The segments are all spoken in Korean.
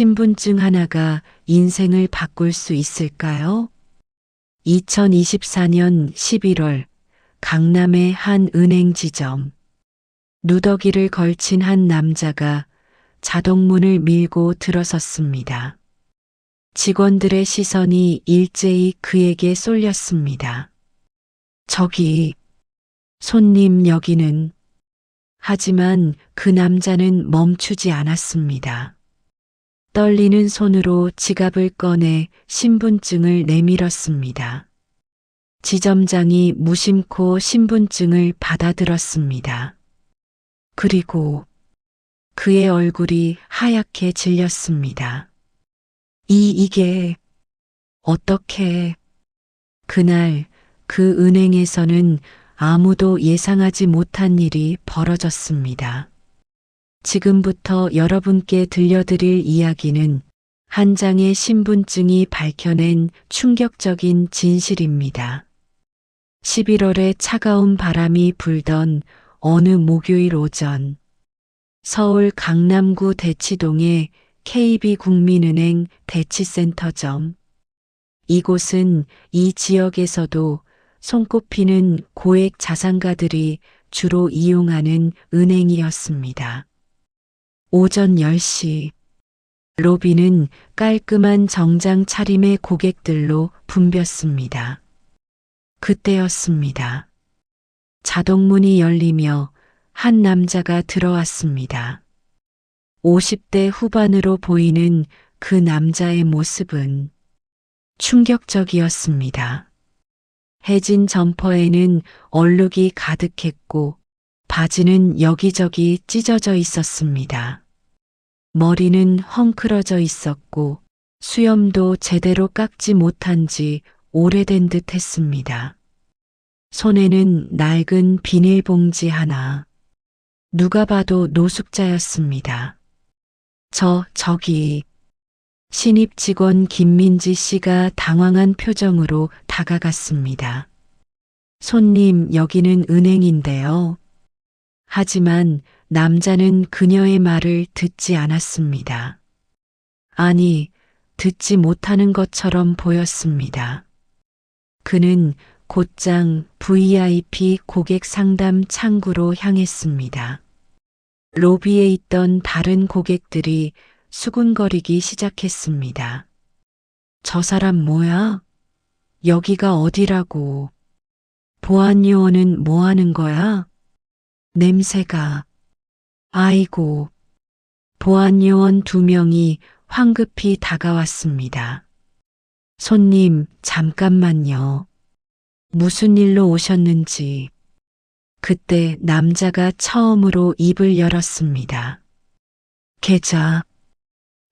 신분증 하나가 인생을 바꿀 수 있을까요? 2024년 11월 강남의 한 은행 지점. 누더기를 걸친 한 남자가 자동문을 밀고 들어섰습니다. 직원들의 시선이 일제히 그에게 쏠렸습니다. 저기, 손님 여기는. 하지만 그 남자는 멈추지 않았습니다. 떨리는 손으로 지갑을 꺼내 신분증을 내밀었습니다. 지점장이 무심코 신분증을 받아들었습니다. 그리고 그의 얼굴이 하얗게 질렸습니다. 이게 어떻게? 그날 그 은행에서는 아무도 예상하지 못한 일이 벌어졌습니다. 지금부터 여러분께 들려드릴 이야기는 한 장의 신분증이 밝혀낸 충격적인 진실입니다. 11월에 차가운 바람이 불던 어느 목요일 오전, 서울 강남구 대치동의 KB국민은행 대치센터점. 이곳은 이 지역에서도 손꼽히는 고액 자산가들이 주로 이용하는 은행이었습니다. 오전 10시, 로비는 깔끔한 정장 차림의 고객들로 붐볐습니다. 그때였습니다. 자동문이 열리며 한 남자가 들어왔습니다. 50대 후반으로 보이는 그 남자의 모습은 충격적이었습니다. 해진 점퍼에는 얼룩이 가득했고 바지는 여기저기 찢어져 있었습니다. 머리는 헝클어져 있었고 수염도 제대로 깎지 못한 지 오래된 듯 했습니다. 손에는 낡은 비닐봉지 하나. 누가 봐도 노숙자였습니다. 저기. 신입 직원 김민지 씨가 당황한 표정으로 다가갔습니다. 손님, 여기는 은행인데요. 하지만 남자는 그녀의 말을 듣지 않았습니다. 아니, 듣지 못하는 것처럼 보였습니다. 그는 곧장 VIP 고객 상담 창구로 향했습니다. 로비에 있던 다른 고객들이 수군거리기 시작했습니다. 저 사람 뭐야? 여기가 어디라고? 보안 요원은 뭐 하는 거야? 냄새가. 아이고. 보안 요원 2명이 황급히 다가왔습니다. 손님, 잠깐만요. 무슨 일로 오셨는지. 그때 남자가 처음으로 입을 열었습니다. 계좌.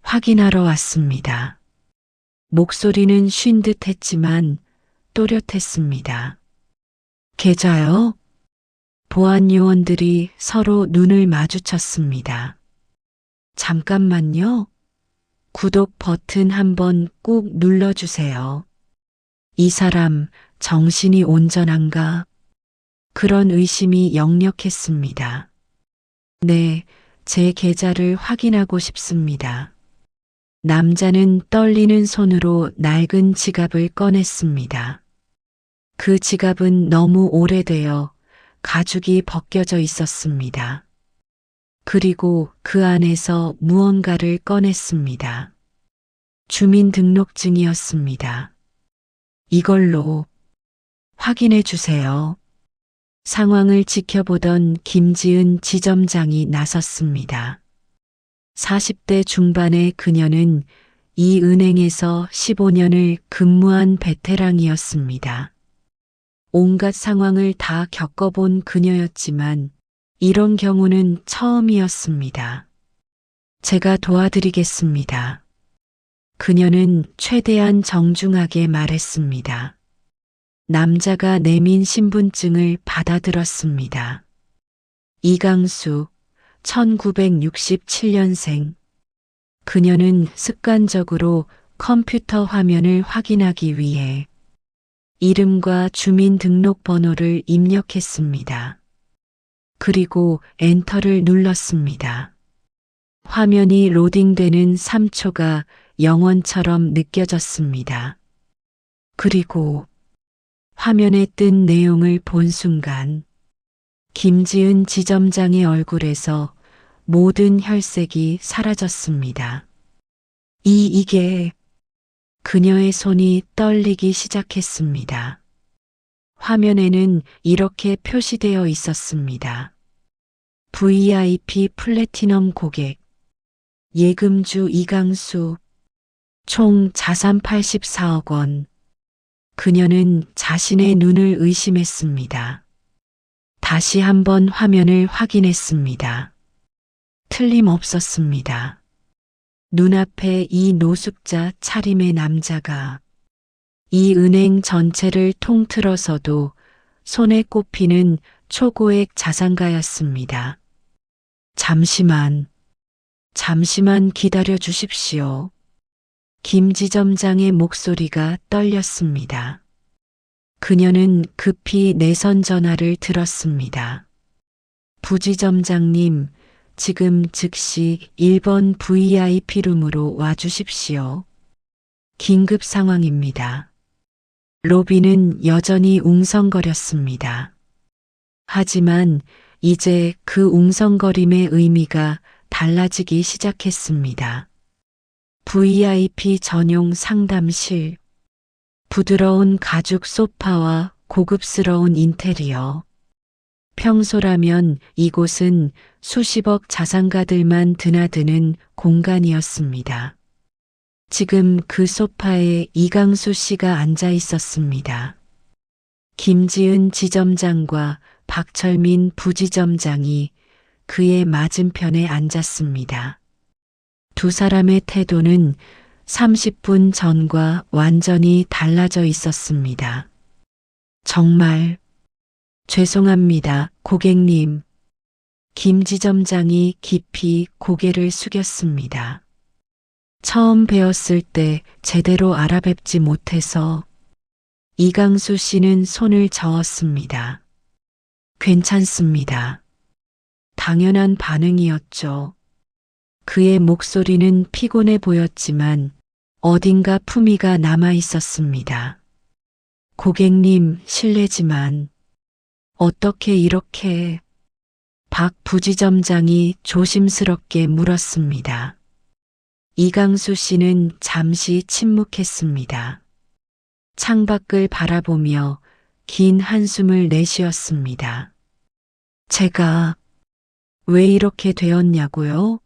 확인하러 왔습니다. 목소리는 쉰 듯 했지만 또렷했습니다. 계좌요? 보안 요원들이 서로 눈을 마주쳤습니다. 잠깐만요. 구독 버튼 한번 꾹 눌러주세요. 이 사람 정신이 온전한가? 그런 의심이 역력했습니다. 네, 제 계좌를 확인하고 싶습니다. 남자는 떨리는 손으로 낡은 지갑을 꺼냈습니다. 그 지갑은 너무 오래되어 가죽이 벗겨져 있었습니다. 그리고 그 안에서 무언가를 꺼냈습니다. 주민등록증이었습니다. 이걸로 확인해 주세요. 상황을 지켜보던 김지은 지점장이 나섰습니다. 40대 중반의 그녀는 이 은행에서 15년을 근무한 베테랑이었습니다. 온갖 상황을 다 겪어본 그녀였지만 이런 경우는 처음이었습니다. 제가 도와드리겠습니다. 그녀는 최대한 정중하게 말했습니다. 남자가 내민 신분증을 받아들었습니다. 이강수, 1967년생. 그녀는 습관적으로 컴퓨터 화면을 확인하기 위해 이름과 주민등록번호를 입력했습니다. 그리고 엔터를 눌렀습니다. 화면이 로딩되는 3초가 영원처럼 느껴졌습니다. 그리고 화면에 뜬 내용을 본 순간 김지은 지점장의 얼굴에서 모든 혈색이 사라졌습니다. 이게 그녀의 손이 떨리기 시작했습니다. 화면에는 이렇게 표시되어 있었습니다. VIP 플래티넘 고객, 예금주 이강수, 총 자산 84억 원. 그녀는 자신의 눈을 의심했습니다. 다시 한번 화면을 확인했습니다. 틀림없었습니다. 눈앞에 이 노숙자 차림의 남자가 이 은행 전체를 통틀어서도 손에 꼽히는 초고액 자산가였습니다. 잠시만 기다려 주십시오. 김 지점장의 목소리가 떨렸습니다. 그녀는 급히 내선 전화를 들었습니다. 부지점장님, 지금 즉시 1번 VIP룸으로 와주십시오. 긴급 상황입니다. 로비는 여전히 웅성거렸습니다. 하지만 이제 그 웅성거림의 의미가 달라지기 시작했습니다. VIP 전용 상담실, 부드러운 가죽 소파와 고급스러운 인테리어. 평소라면 이곳은 수십억 자산가들만 드나드는 공간이었습니다. 지금 그 소파에 이강수 씨가 앉아 있었습니다. 김지은 지점장과 박철민 부지점장이 그의 맞은편에 앉았습니다. 두 사람의 태도는 30분 전과 완전히 달라져 있었습니다. 정말 죄송합니다, 고객님. 김 지점장이 깊이 고개를 숙였습니다. 처음 뵈었을 때 제대로 알아뵙지 못해서. 이강수 씨는 손을 저었습니다. 괜찮습니다. 당연한 반응이었죠. 그의 목소리는 피곤해 보였지만 어딘가 품위가 남아 있었습니다. 고객님, 실례지만 어떻게 이렇게? 박 부지점장이 조심스럽게 물었습니다. 이강수 씨는 잠시 침묵했습니다. 창밖을 바라보며 긴 한숨을 내쉬었습니다. 제가 왜 이렇게 되었냐고요?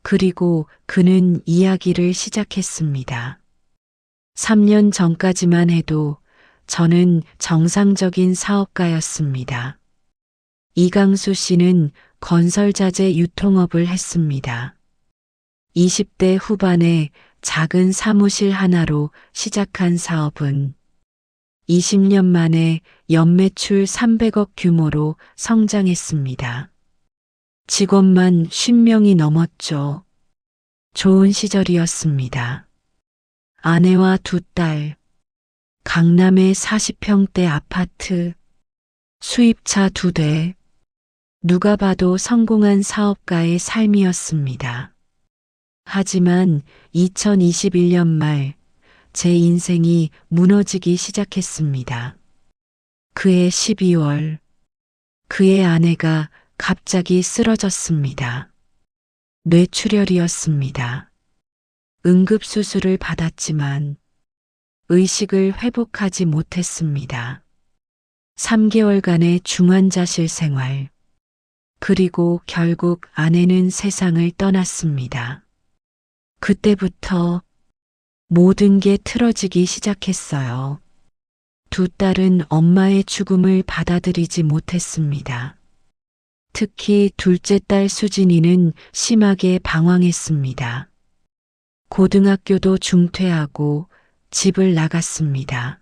그리고 그는 이야기를 시작했습니다. 3년 전까지만 해도 저는 정상적인 사업가였습니다. 이강수 씨는 건설자재 유통업을 했습니다. 20대 후반에 작은 사무실 하나로 시작한 사업은 20년 만에 연매출 300억 규모로 성장했습니다. 직원만 50명이 넘었죠. 좋은 시절이었습니다. 아내와 두 딸, 강남의 40평대 아파트, 수입차 2대, 누가 봐도 성공한 사업가의 삶이었습니다. 하지만 2021년 말 제 인생이 무너지기 시작했습니다. 그해 12월, 그의 아내가 갑자기 쓰러졌습니다. 뇌출혈이었습니다. 응급수술을 받았지만 의식을 회복하지 못했습니다. 3개월간의 중환자실 생활, 그리고 결국 아내는 세상을 떠났습니다. 그때부터 모든 게 틀어지기 시작했어요. 두 딸은 엄마의 죽음을 받아들이지 못했습니다. 특히 둘째 딸 수진이는 심하게 방황했습니다. 고등학교도 중퇴하고 집을 나갔습니다.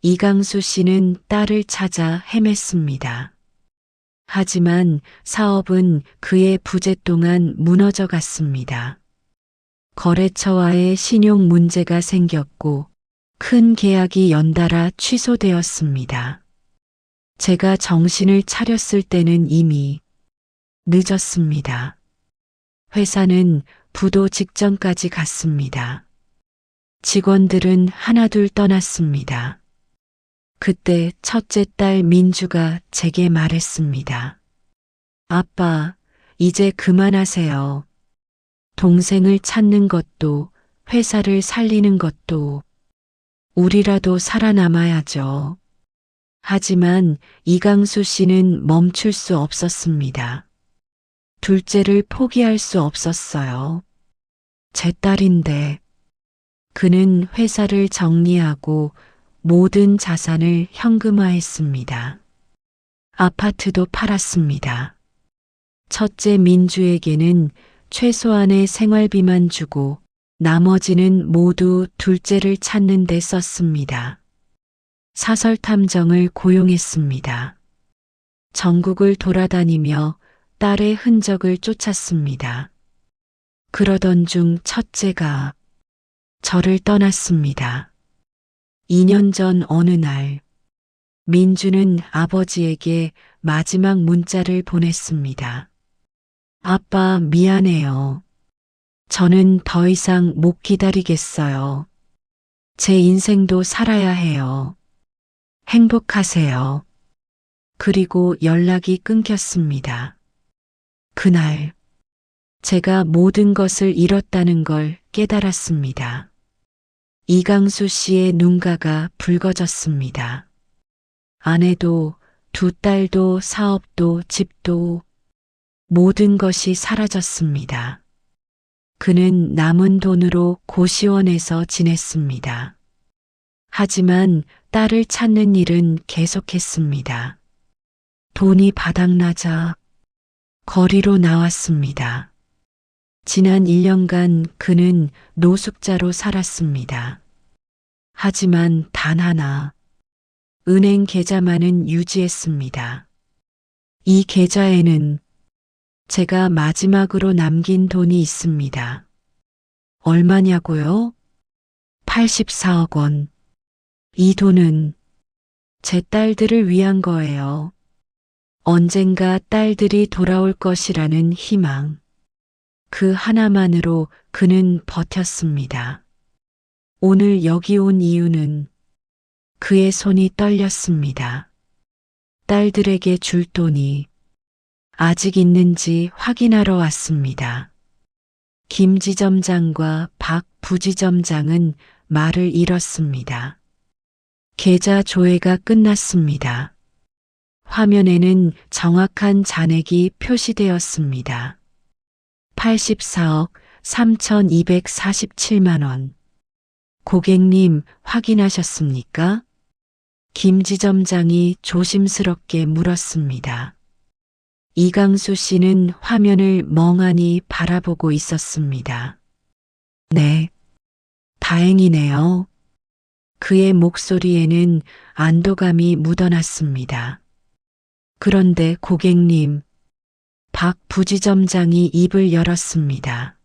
이강수 씨는 딸을 찾아 헤맸습니다. 하지만 사업은 그의 부재 동안 무너져 갔습니다. 거래처와의 신용 문제가 생겼고 큰 계약이 연달아 취소되었습니다. 제가 정신을 차렸을 때는 이미 늦었습니다. 회사는 부도 직전까지 갔습니다. 직원들은 하나둘 떠났습니다. 그때 첫째 딸 민주가 제게 말했습니다. 아빠, 이제 그만하세요. 동생을 찾는 것도 회사를 살리는 것도 우리라도 살아남아야죠. 하지만 이강수 씨는 멈출 수 없었습니다. 둘째를 포기할 수 없었어요. 제 딸인데 그는 회사를 정리하고 모든 자산을 현금화했습니다. 아파트도 팔았습니다. 첫째 민주에게는 최소한의 생활비만 주고 나머지는 모두 둘째를 찾는 데 썼습니다. 사설 탐정을 고용했습니다. 전국을 돌아다니며 딸의 흔적을 쫓았습니다. 그러던 중 첫째가 저를 떠났습니다. 2년 전 어느 날 민주는 아버지에게 마지막 문자를 보냈습니다. 아빠, 미안해요. 저는 더 이상 못 기다리겠어요. 제 인생도 살아야 해요. 행복하세요. 그리고 연락이 끊겼습니다. 그날 제가 모든 것을 잃었다는 걸 깨달았습니다. 이강수 씨의 눈가가 붉어졌습니다. 아내도 두 딸도 사업도 집도 모든 것이 사라졌습니다. 그는 남은 돈으로 고시원에서 지냈습니다. 하지만 딸을 찾는 일은 계속했습니다. 돈이 바닥나자 거리로 나왔습니다. 지난 1년간 그는 노숙자로 살았습니다. 하지만 단 하나, 은행 계좌만은 유지했습니다. 이 계좌에는 제가 마지막으로 남긴 돈이 있습니다. 얼마냐고요? 84억 원. 이 돈은 제 딸들을 위한 거예요. 언젠가 딸들이 돌아올 것이라는 희망. 그 하나만으로 그는 버텼습니다. 오늘 여기 온 이유는 그의 손이 떨렸습니다. 딸들에게 줄 돈이 아직 있는지 확인하러 왔습니다. 김 지점장과 박 부지점장은 말을 잃었습니다. 계좌 조회가 끝났습니다. 화면에는 정확한 잔액이 표시되었습니다. 84억 3,247만 원. 고객님, 확인하셨습니까? 김 지점장이 조심스럽게 물었습니다. 이강수 씨는 화면을 멍하니 바라보고 있었습니다. 네, 다행이네요. 그의 목소리에는 안도감이 묻어났습니다. 그런데 고객님, 박 부지점장이 입을 열었습니다.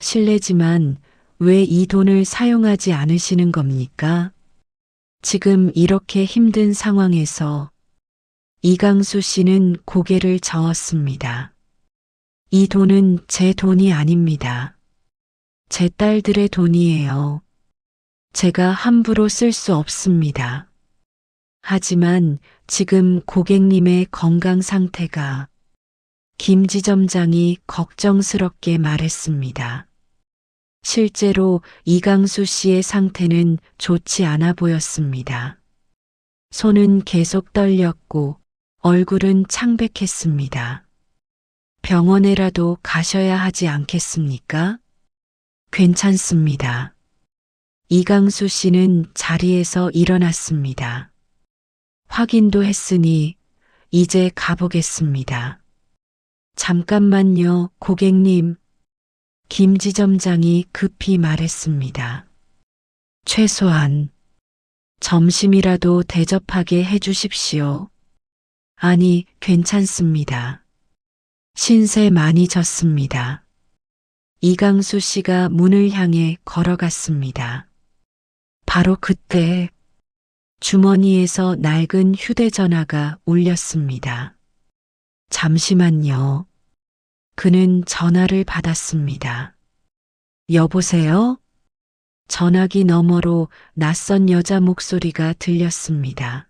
실례지만 왜 이 돈을 사용하지 않으시는 겁니까? 지금 이렇게 힘든 상황에서 이강수 씨는 고개를 저었습니다. 이 돈은 제 돈이 아닙니다. 제 딸들의 돈이에요. 제가 함부로 쓸 수 없습니다. 하지만 지금 고객님의 건강 상태가 김 지점장이 걱정스럽게 말했습니다. 실제로 이강수 씨의 상태는 좋지 않아 보였습니다. 손은 계속 떨렸고 얼굴은 창백했습니다. 병원에라도 가셔야 하지 않겠습니까? 괜찮습니다. 이강수 씨는 자리에서 일어났습니다. 확인도 했으니 이제 가보겠습니다. 잠깐만요, 고객님. 김 지점장이 급히 말했습니다. 최소한 점심이라도 대접하게 해주십시오. 아니, 괜찮습니다. 신세 많이 졌습니다. 이강수 씨가 문을 향해 걸어갔습니다. 바로 그때 주머니에서 낡은 휴대전화가 울렸습니다. 잠시만요. 그는 전화를 받았습니다. 여보세요? 전화기 너머로 낯선 여자 목소리가 들렸습니다.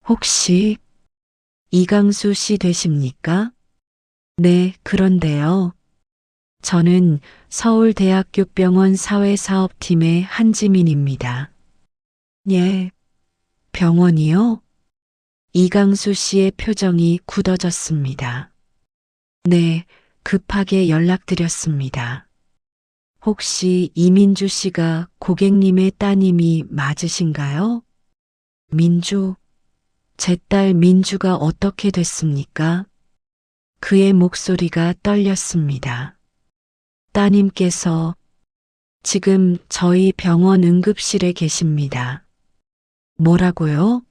혹시 이강수 씨 되십니까? 네, 그런데요. 저는 서울대학교 병원 사회사업팀의 한지민입니다. 예, 병원이요? 이강수 씨의 표정이 굳어졌습니다. 네, 급하게 연락드렸습니다. 혹시 이민주 씨가 고객님의 따님이 맞으신가요? 민주, 제 딸 민주가 어떻게 됐습니까? 그의 목소리가 떨렸습니다. 따님께서 지금 저희 병원 응급실에 계십니다. 뭐라고요?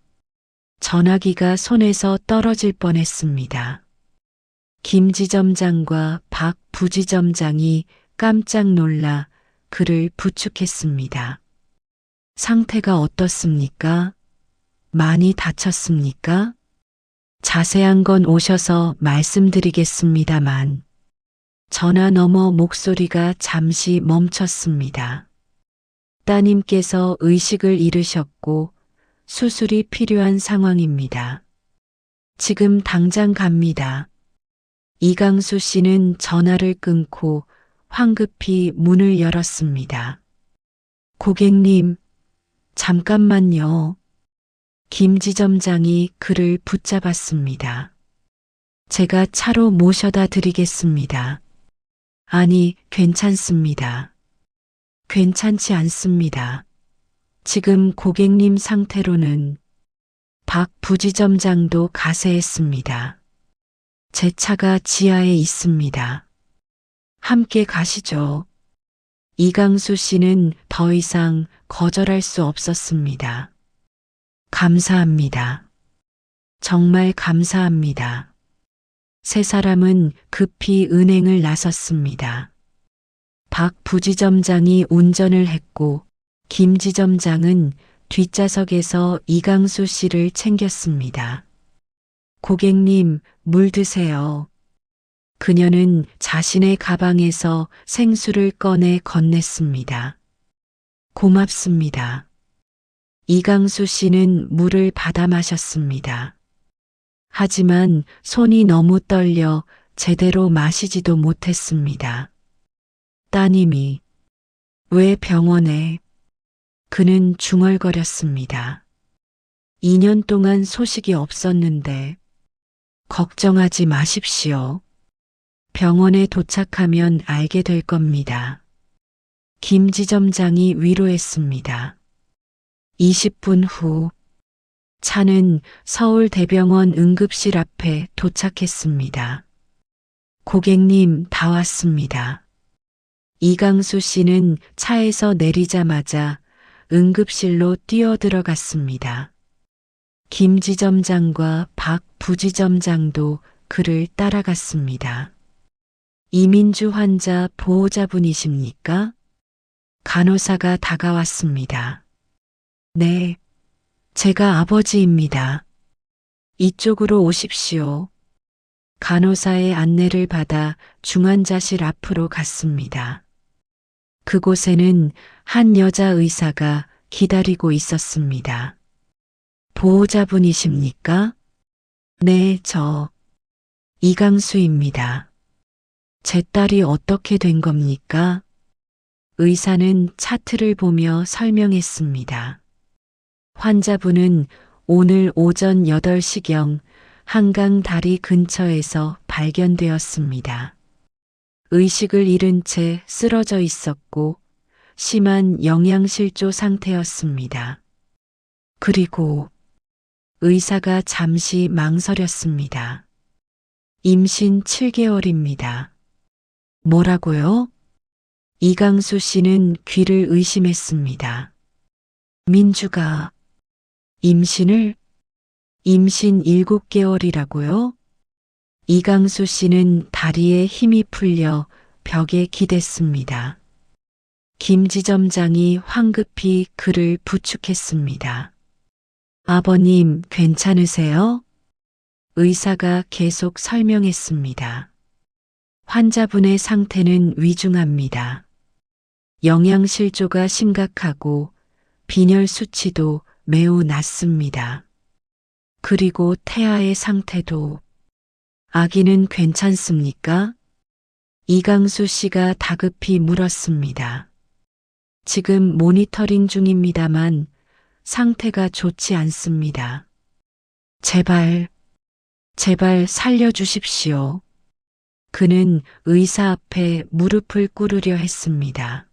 전화기가 손에서 떨어질 뻔했습니다. 김지점장과 박 부지점장이 깜짝 놀라 그를 부축했습니다. 상태가 어떻습니까? 많이 다쳤습니까? 자세한 건 오셔서 말씀드리겠습니다만 전화 너머 목소리가 잠시 멈췄습니다. 따님께서 의식을 잃으셨고 수술이 필요한 상황입니다. 지금 당장 갑니다. 이강수 씨는 전화를 끊고 황급히 문을 열었습니다. 고객님, 잠깐만요. 김지점장이 그를 붙잡았습니다. 제가 차로 모셔다 드리겠습니다. 아니, 괜찮습니다. 괜찮지 않습니다. 지금 고객님 상태로는 박 부지점장도 가세했습니다. 제 차가 지하에 있습니다. 함께 가시죠. 이강수 씨는 더 이상 거절할 수 없었습니다. 감사합니다. 정말 감사합니다. 세 사람은 급히 은행을 나섰습니다. 박 부지점장이 운전을 했고 김 지점장은 뒷좌석에서 이강수 씨를 챙겼습니다. 고객님, 물 드세요. 그녀는 자신의 가방에서 생수를 꺼내 건넸습니다. 고맙습니다. 이강수 씨는 물을 받아 마셨습니다. 하지만 손이 너무 떨려 제대로 마시지도 못했습니다. 따님이 왜 병원에? 그는 중얼거렸습니다. 2년 동안 소식이 없었는데 걱정하지 마십시오. 병원에 도착하면 알게 될 겁니다. 김 지점장이 위로했습니다. 20분 후 차는 서울대병원 응급실 앞에 도착했습니다. 고객님, 다 왔습니다. 이강수 씨는 차에서 내리자마자 응급실로 뛰어들어갔습니다. 김 지점장과 박 부지점장도 그를 따라갔습니다. 이민주 환자 보호자분이십니까? 간호사가 다가왔습니다. 네, 제가 아버지입니다. 이쪽으로 오십시오. 간호사의 안내를 받아 중환자실 앞으로 갔습니다. 그곳에는 한 여자 의사가 기다리고 있었습니다. 보호자분이십니까? 네, 저 이강수입니다. 제 딸이 어떻게 된 겁니까? 의사는 차트를 보며 설명했습니다. 환자분은 오늘 오전 8시경 한강 다리 근처에서 발견되었습니다. 의식을 잃은 채 쓰러져 있었고 심한 영양실조 상태였습니다. 그리고 의사가 잠시 망설였습니다. 임신 7개월입니다. 뭐라고요? 이강수 씨는 귀를 의심했습니다. 민주가 임신 7개월이라고요? 이강수 씨는 다리에 힘이 풀려 벽에 기댔습니다. 김 지점장이 황급히 그를 부축했습니다. 아버님, 괜찮으세요? 의사가 계속 설명했습니다. 환자분의 상태는 위중합니다. 영양실조가 심각하고 빈혈 수치도 매우 낮습니다. 그리고 태아의 상태도. 아기는 괜찮습니까? 이강수 씨가 다급히 물었습니다. 지금 모니터링 중입니다만 상태가 좋지 않습니다. 제발 살려주십시오. 그는 의사 앞에 무릎을 꿇으려 했습니다.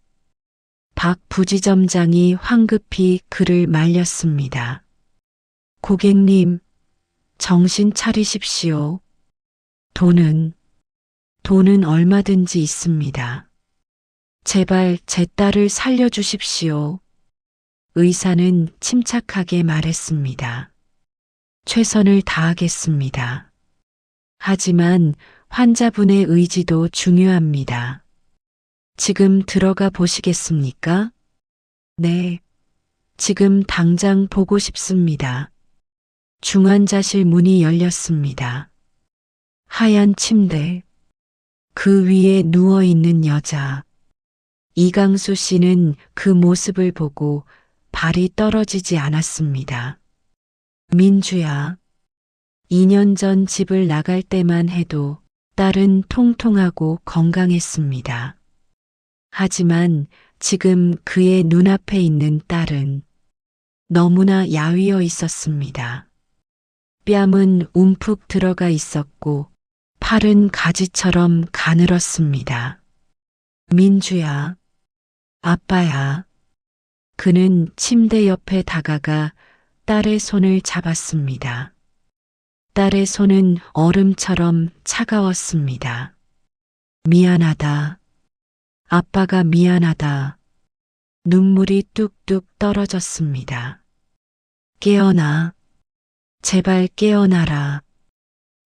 박 부지점장이 황급히 그를 말렸습니다. 고객님, 정신 차리십시오. 돈은 얼마든지 있습니다. 제발 제 딸을 살려주십시오. 의사는 침착하게 말했습니다. 최선을 다하겠습니다. 하지만 환자분의 의지도 중요합니다. 지금 들어가 보시겠습니까? 네, 지금 당장 보고 싶습니다. 중환자실 문이 열렸습니다. 하얀 침대, 그 위에 누워있는 여자. 이강수 씨는 그 모습을 보고 발이 떨어지지 않았습니다. 민주야, 2년 전 집을 나갈 때만 해도 딸은 통통하고 건강했습니다. 하지만 지금 그의 눈앞에 있는 딸은 너무나 야위어 있었습니다. 뺨은 움푹 들어가 있었고 팔은 가지처럼 가늘었습니다. 민주야, 아빠야. 그는 침대 옆에 다가가 딸의 손을 잡았습니다. 딸의 손은 얼음처럼 차가웠습니다. 미안하다. 아빠가 미안하다. 눈물이 뚝뚝 떨어졌습니다. 깨어나. 제발 깨어나라.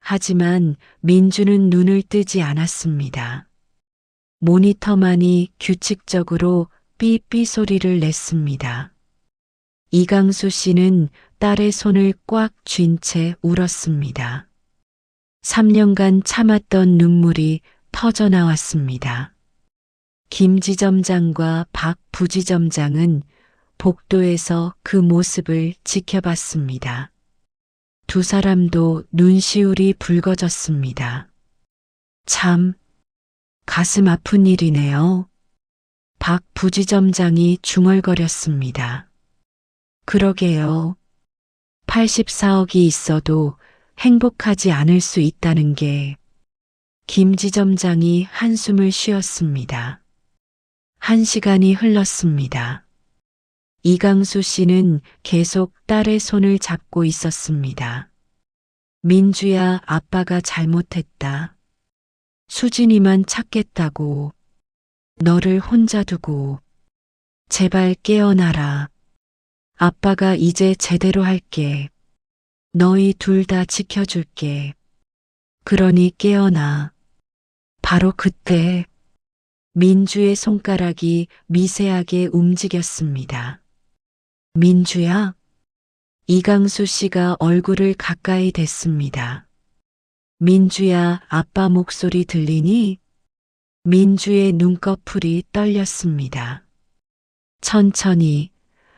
하지만 민주는 눈을 뜨지 않았습니다. 모니터만이 규칙적으로 삐삐 소리를 냈습니다. 이강수 씨는 딸의 손을 꽉 쥔 채 울었습니다. 3년간 참았던 눈물이 터져나왔습니다. 김지점장과 박 부지점장은 복도에서 그 모습을 지켜봤습니다. 두 사람도 눈시울이 붉어졌습니다. 참, 가슴 아픈 일이네요. 박 부지점장이 중얼거렸습니다. 그러게요. 84억이 있어도 행복하지 않을 수 있다는 게. 김지점장이 한숨을 쉬었습니다. 1시간이 흘렀습니다. 이강수 씨는 계속 딸의 손을 잡고 있었습니다. 민주야, 아빠가 잘못했다. 수진이만 찾겠다고. 너를 혼자 두고. 제발 깨어나라. 아빠가 이제 제대로 할게. 너희 둘 다 지켜줄게. 그러니 깨어나. 바로 그때 민주의 손가락이 미세하게 움직였습니다. 민주야? 이강수 씨가 얼굴을 가까이 댔습니다. 민주야, 아빠 목소리 들리니? 민주의 눈꺼풀이 떨렸습니다. 천천히,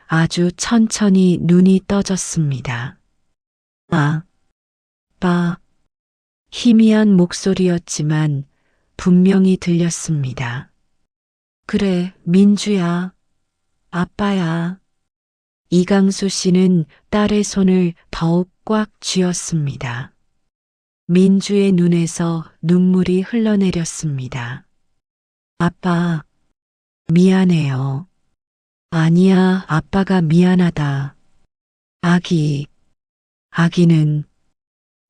아주 천천히 눈이 떠졌습니다. 아빠. 희미한 목소리였지만 분명히 들렸습니다. 그래, 민주야. 아빠야. 이강수 씨는 딸의 손을 더욱 꽉 쥐었습니다. 민주의 눈에서 눈물이 흘러내렸습니다. 아빠, 미안해요. 아니야, 아빠가 미안하다. 아기는.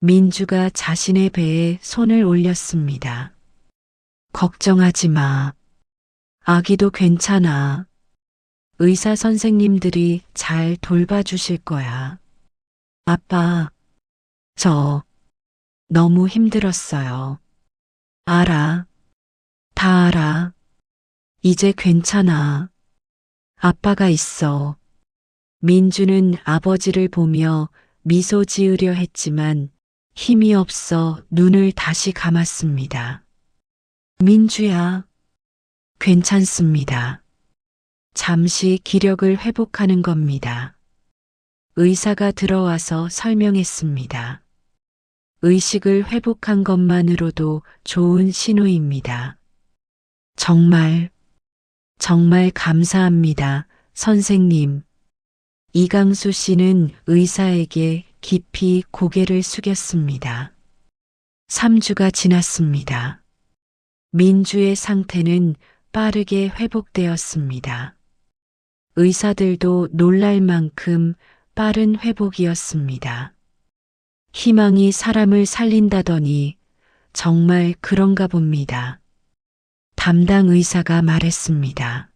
민주가 자신의 배에 손을 올렸습니다. 걱정하지 마. 아기도 괜찮아. 의사 선생님들이 잘 돌봐주실 거야. 아빠, 저 너무 힘들었어요. 알아. 다 알아. 이제 괜찮아. 아빠가 있어. 민주는 아버지를 보며 미소 지으려 했지만 힘이 없어 눈을 다시 감았습니다. 민주야, 괜찮습니다. 잠시 기력을 회복하는 겁니다. 의사가 들어와서 설명했습니다. 의식을 회복한 것만으로도 좋은 신호입니다. 정말 감사합니다, 선생님. 이강수 씨는 의사에게 깊이 고개를 숙였습니다. 3주가 지났습니다. 민주의 상태는 빠르게 회복되었습니다. 의사들도 놀랄 만큼 빠른 회복이었습니다. 희망이 사람을 살린다더니 정말 그런가 봅니다. 담당 의사가 말했습니다.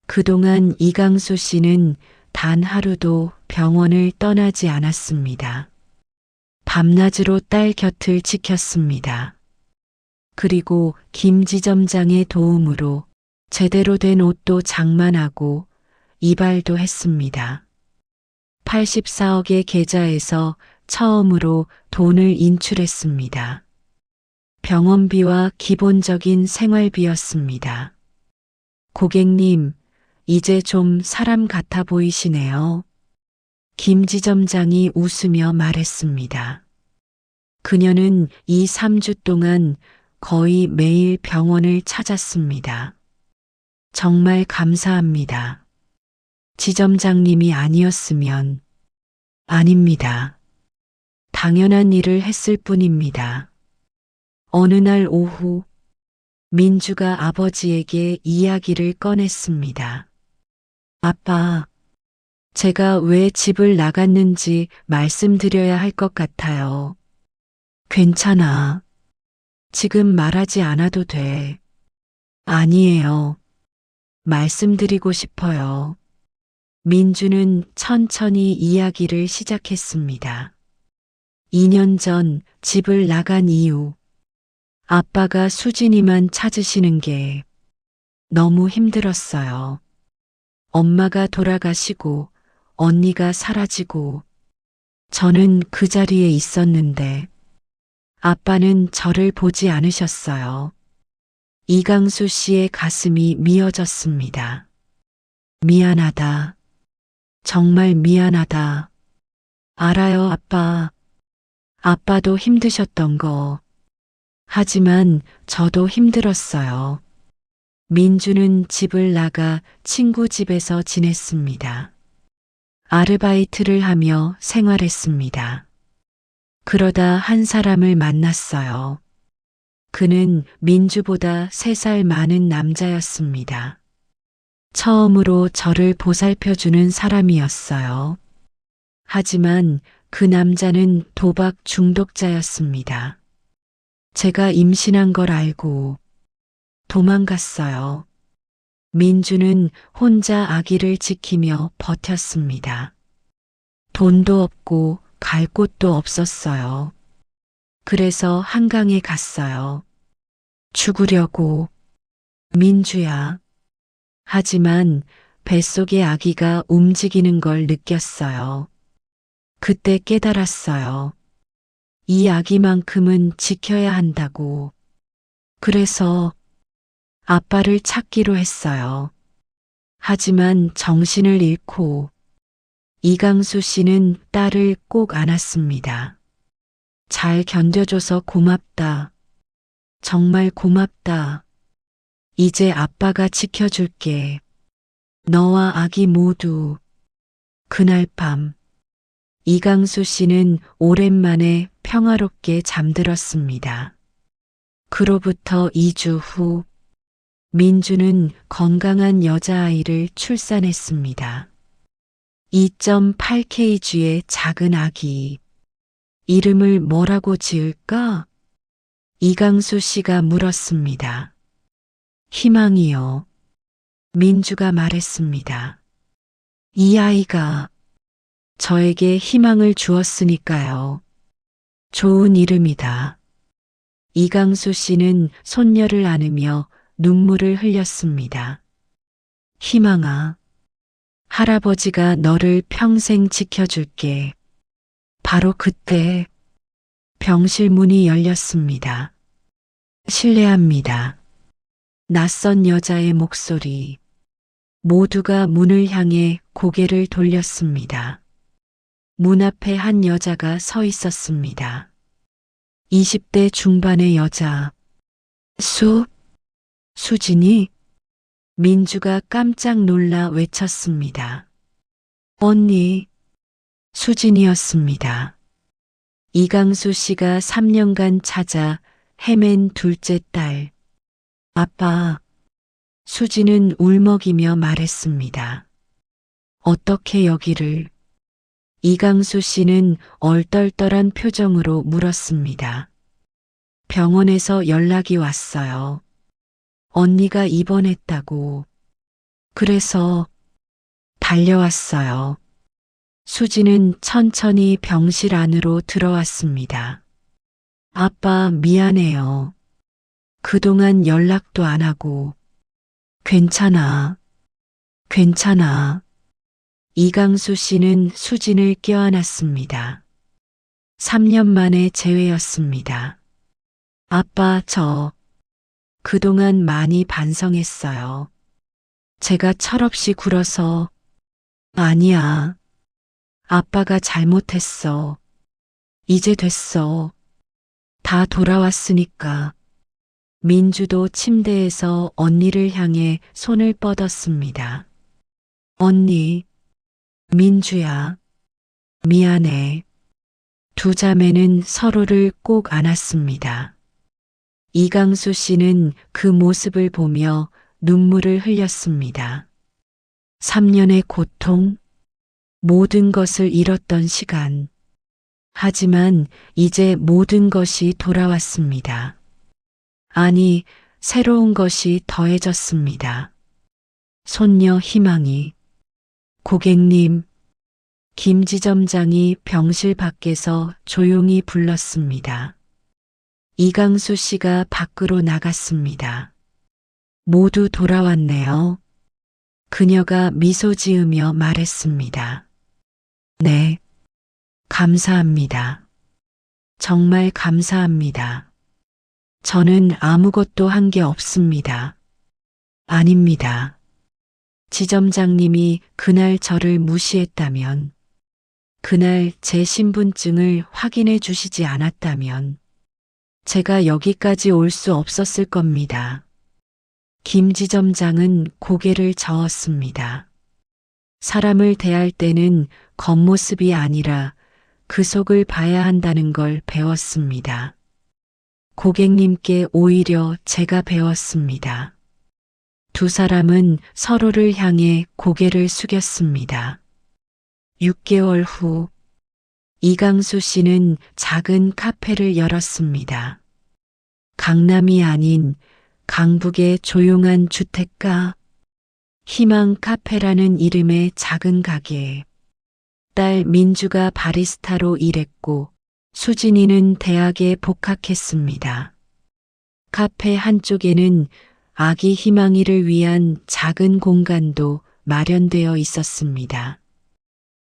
그동안 이강수 씨는 단 하루도 병원을 떠나지 않았습니다. 밤낮으로 딸 곁을 지켰습니다. 그리고 김지점장의 도움으로 제대로 된 옷도 장만하고 이발도 했습니다. 84억의 계좌에서 처음으로 돈을 인출했습니다. 병원비와 기본적인 생활비였습니다. 고객님, 이제 좀 사람 같아 보이시네요. 김지점장이 웃으며 말했습니다. 그녀는 이 3주 동안 거의 매일 병원을 찾았습니다. 정말 감사합니다. 지점장님이 아니었으면 아닙니다. 당연한 일을 했을 뿐입니다. 어느 날 오후 민주가 아버지에게 이야기를 꺼냈습니다. 아빠, 제가 왜 집을 나갔는지 말씀드려야 할 것 같아요. 괜찮아. 지금 말하지 않아도 돼. 아니에요. 말씀드리고 싶어요. 민주는 천천히 이야기를 시작했습니다. 2년 전 집을 나간 이유, 아빠가 수진이만 찾으시는 게 너무 힘들었어요. 엄마가 돌아가시고 언니가 사라지고 저는 그 자리에 있었는데 아빠는 저를 보지 않으셨어요. 이강수 씨의 가슴이 미어졌습니다. 미안하다. 정말 미안하다. 알아요, 아빠. 아빠도 힘드셨던 거. 하지만 저도 힘들었어요. 민주는 집을 나가 친구 집에서 지냈습니다. 아르바이트를 하며 생활했습니다. 그러다 한 사람을 만났어요. 그는 민주보다 3살 많은 남자였습니다. 처음으로 저를 보살펴주는 사람이었어요. 하지만 그 남자는 도박 중독자였습니다. 제가 임신한 걸 알고 도망갔어요. 민주는 혼자 아기를 지키며 버텼습니다. 돈도 없고 갈 곳도 없었어요. 그래서 한강에 갔어요. 죽으려고. 민주야. 하지만 뱃속의 아기가 움직이는 걸 느꼈어요. 그때 깨달았어요. 이 아기만큼은 지켜야 한다고. 그래서 아빠를 찾기로 했어요. 하지만 정신을 잃고 이강수 씨는 딸을 꼭 안았습니다. 잘 견뎌줘서 고맙다. 정말 고맙다. 이제 아빠가 지켜줄게. 너와 아기 모두. 그날 밤 이강수 씨는 오랜만에 평화롭게 잠들었습니다. 그로부터 2주 후 민주는 건강한 여자아이를 출산했습니다. 2.8kg의 작은 아기. 이름을 뭐라고 지을까? 이강수 씨가 물었습니다. 희망이요. 민주가 말했습니다. 이 아이가 저에게 희망을 주었으니까요. 좋은 이름이다. 이강수 씨는 손녀를 안으며 눈물을 흘렸습니다. 희망아, 할아버지가 너를 평생 지켜줄게. 바로 그때 병실 문이 열렸습니다. 실례합니다. 낯선 여자의 목소리. 모두가 문을 향해 고개를 돌렸습니다. 문 앞에 한 여자가 서 있었습니다. 20대 중반의 여자. 수진이? 민주가 깜짝 놀라 외쳤습니다. 언니, 수진이었습니다. 이강수 씨가 3년간 찾아 헤맨 둘째 딸. 아빠, 수진은 울먹이며 말했습니다. 어떻게 여기를? 이강수 씨는 얼떨떨한 표정으로 물었습니다. 병원에서 연락이 왔어요. 언니가 입원했다고. 그래서 달려왔어요. 수지는 천천히 병실 안으로 들어왔습니다. 아빠 미안해요. 그동안 연락도 안 하고. 괜찮아. 이강수 씨는 수진을 껴안았습니다. 3년 만에 재회였습니다. 아빠 그동안 많이 반성했어요. 제가 철없이 굴어서. 아니야. 아빠가 잘못했어. 이제 됐어. 다 돌아왔으니까. 민주도 침대에서 언니를 향해 손을 뻗었습니다. 언니, 민주야, 미안해. 두 자매는 서로를 꼭 안았습니다. 이강수 씨는 그 모습을 보며 눈물을 흘렸습니다. 3년의 고통, 모든 것을 잃었던 시간. 하지만 이제 모든 것이 돌아왔습니다. 아니, 새로운 것이 더해졌습니다. 손녀 희망이. 고객님, 김 지점장이 병실 밖에서 조용히 불렀습니다. 이강수 씨가 밖으로 나갔습니다. 모두 돌아왔네요. 그녀가 미소 지으며 말했습니다. 네, 감사합니다. 정말 감사합니다. 저는 아무것도 한 게 없습니다. 아닙니다. 지점장님이 그날 저를 무시했다면, 그날 제 신분증을 확인해 주시지 않았다면, 제가 여기까지 올 수 없었을 겁니다. 김 지점장은 고개를 저었습니다. 사람을 대할 때는 겉모습이 아니라 그 속을 봐야 한다는 걸 배웠습니다. 고객님께 오히려 제가 배웠습니다. 두 사람은 서로를 향해 고개를 숙였습니다. 6개월 후, 이강수 씨는 작은 카페를 열었습니다. 강남이 아닌 강북의 조용한 주택가, 희망 카페라는 이름의 작은 가게. 딸 민주가 바리스타로 일했고 수진이는 대학에 복학했습니다. 카페 한쪽에는 아기 희망이를 위한 작은 공간도 마련되어 있었습니다.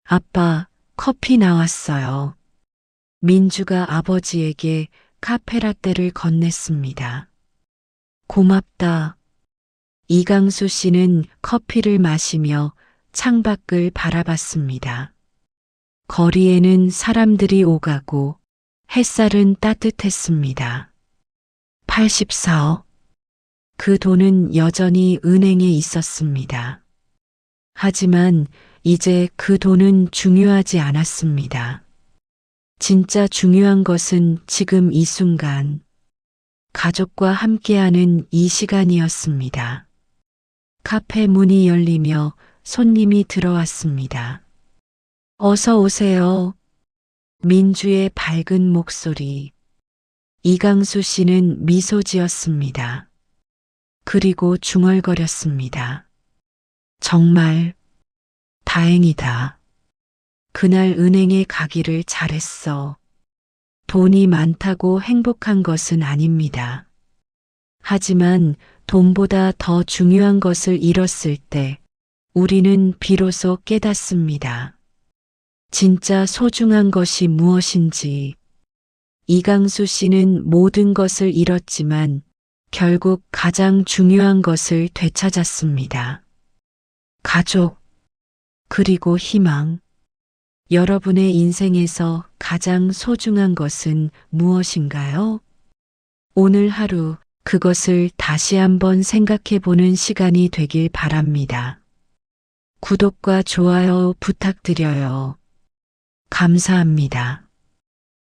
아빠, 커피 나왔어요. 민주가 아버지에게 카페라떼를 건넸습니다. 고맙다. 이강수 씨는 커피를 마시며 창밖을 바라봤습니다. 거리에는 사람들이 오가고 햇살은 따뜻했습니다. 84억. 그 돈은 여전히 은행에 있었습니다. 하지만 이제 그 돈은 중요하지 않았습니다. 진짜 중요한 것은 지금 이 순간, 가족과 함께하는 이 시간이었습니다. 카페 문이 열리며 손님이 들어왔습니다. 어서 오세요. 민주의 밝은 목소리. 이강수 씨는 미소 지었습니다. 그리고 중얼거렸습니다. 정말 다행이다. 그날 은행에 가기를 잘했어. 돈이 많다고 행복한 것은 아닙니다. 하지만 돈보다 더 중요한 것을 잃었을 때 우리는 비로소 깨닫습니다. 진짜 소중한 것이 무엇인지. 이강수 씨는 모든 것을 잃었지만 결국 가장 중요한 것을 되찾았습니다. 가족, 그리고 희망. 여러분의 인생에서 가장 소중한 것은 무엇인가요? 오늘 하루 그것을 다시 한번 생각해 보는 시간이 되길 바랍니다. 구독과 좋아요 부탁드려요. 감사합니다.